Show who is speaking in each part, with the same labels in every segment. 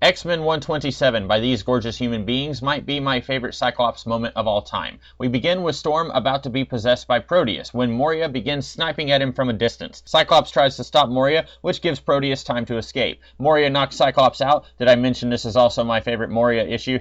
Speaker 1: X-Men 127 by these gorgeous human beings might be my favorite Cyclops moment of all time. We begin with Storm about to be possessed by Proteus when Moria begins sniping at him from a distance. Cyclops tries to stop Moria, which gives Proteus time to escape. Moria knocks Cyclops out. Did I mention this is also my favorite Moria issue?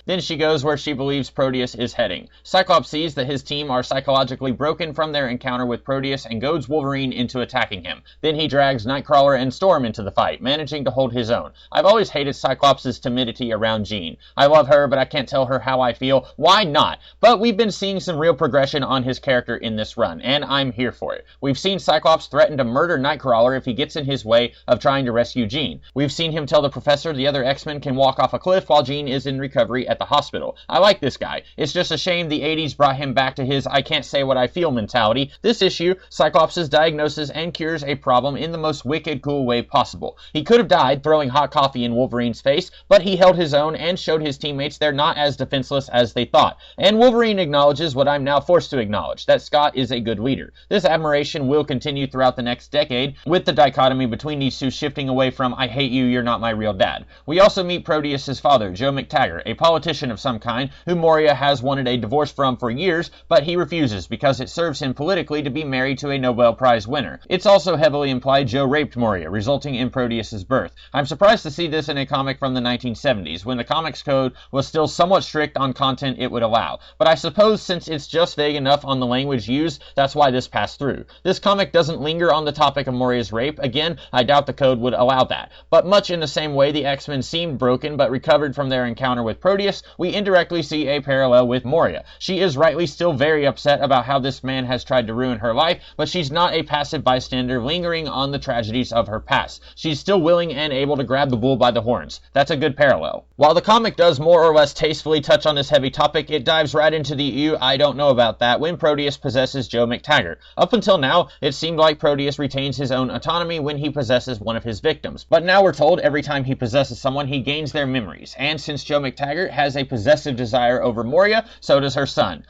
Speaker 1: Then she goes where she believes Proteus is heading. Cyclops sees that his team are psychologically broken from their encounter with Proteus and goads Wolverine into attacking him. Then he drags Nightcrawler and Storm into the fight, managing to hold his own. I've always hated Cyclops' timidity around Jean. I love her, but I can't tell her how I feel. Why not? But we've been seeing some real progression on his character in this run, and I'm here for it. We've seen Cyclops threaten to murder Nightcrawler if he gets in his way of trying to rescue Jean. We've seen him tell the Professor the other X-Men can walk off a cliff while Jean is in recovery at the hospital. I like this guy. It's just a shame the 80s brought him back to his I can't say what I feel mentality. This issue, Cyclops' diagnoses and cures a problem in the most wicked cool way possible. He could have died throwing hot coffee in Wolverine's face, but he held his own and showed his teammates they're not as defenseless as they thought. And Wolverine acknowledges what I'm now forced to acknowledge, that Scott is a good leader. This admiration will continue throughout the next decade, with the dichotomy between these two shifting away from I hate you, you're not my real dad. We also meet Proteus' father, Joe McTaggart, a politician of some kind who Moria has wanted a divorce from for years, but he refuses because it serves him politically to be married to a Nobel Prize winner. It's also heavily implied Joe raped Moria, resulting in Proteus' birth. I'm surprised to see this in a comic from the 1970s, when the comics code was still somewhat strict on content it would allow. But I suppose since it's just vague enough on the language used, that's why this passed through. This comic doesn't linger on the topic of Moria's rape. Again, I doubt the code would allow that. But much in the same way the X-Men seemed broken but recovered from their encounter with Proteus, we indirectly see a parallel with Moria. She is rightly still very upset about how this man has tried to ruin her life, but she's not a passive bystander lingering on the tragedies of her past. She's still willing and able to grab the bull by the horns. That's a good parallel. While the comic does more or less tastefully touch on this heavy topic, it dives right into the ew, I don't know about that when Proteus possesses Joe McTaggart. Up until now, it seemed like Proteus retains his own autonomy when he possesses one of his victims. But now we're told every time he possesses someone, he gains their memories. And since Joe McTaggart has a possessive desire over Moria, so does her son.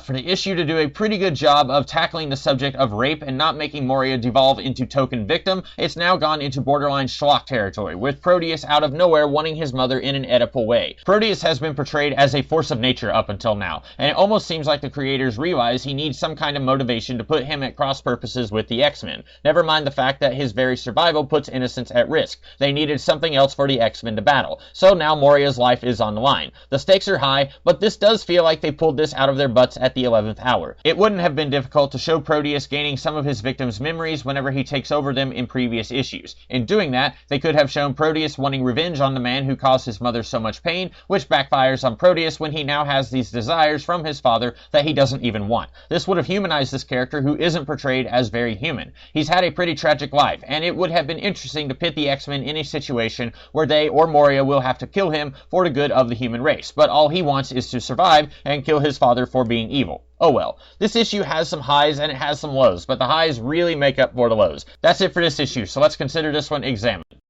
Speaker 1: For the issue to do a pretty good job of tackling the subject of rape and not making Moria devolve into token victim, it's now gone into borderline schlock territory, with Proteus out of nowhere wanting his mother in an Oedipal way. Proteus has been portrayed as a force of nature up until now, and it almost seems like the creators realize he needs some kind of motivation to put him at cross purposes with the X-Men. Never mind the fact that his very survival puts innocence at risk. They needed something else for the X-Men to battle. So now Moria's life is on the line. The stakes are high, but this does feel like they pulled this out of their butts at the 11th hour. It wouldn't have been difficult to show Proteus gaining some of his victims' memories whenever he takes over them in previous issues. In doing that, they could have shown Proteus wanting revenge on the man who caused his mother so much pain, which backfires on Proteus when he now has these desires from his father that he doesn't even want. This would have humanized this character who isn't portrayed as very human. He's had a pretty tragic life, and it would have been interesting to pit the X-Men in a situation where they or Moria will have to kill him for the good of the human race, but all he wants is to survive and kill his father for being evil. Oh well. This issue has some highs and it has some lows, but the highs really make up for the lows. That's it for this issue, so let's consider this one examined.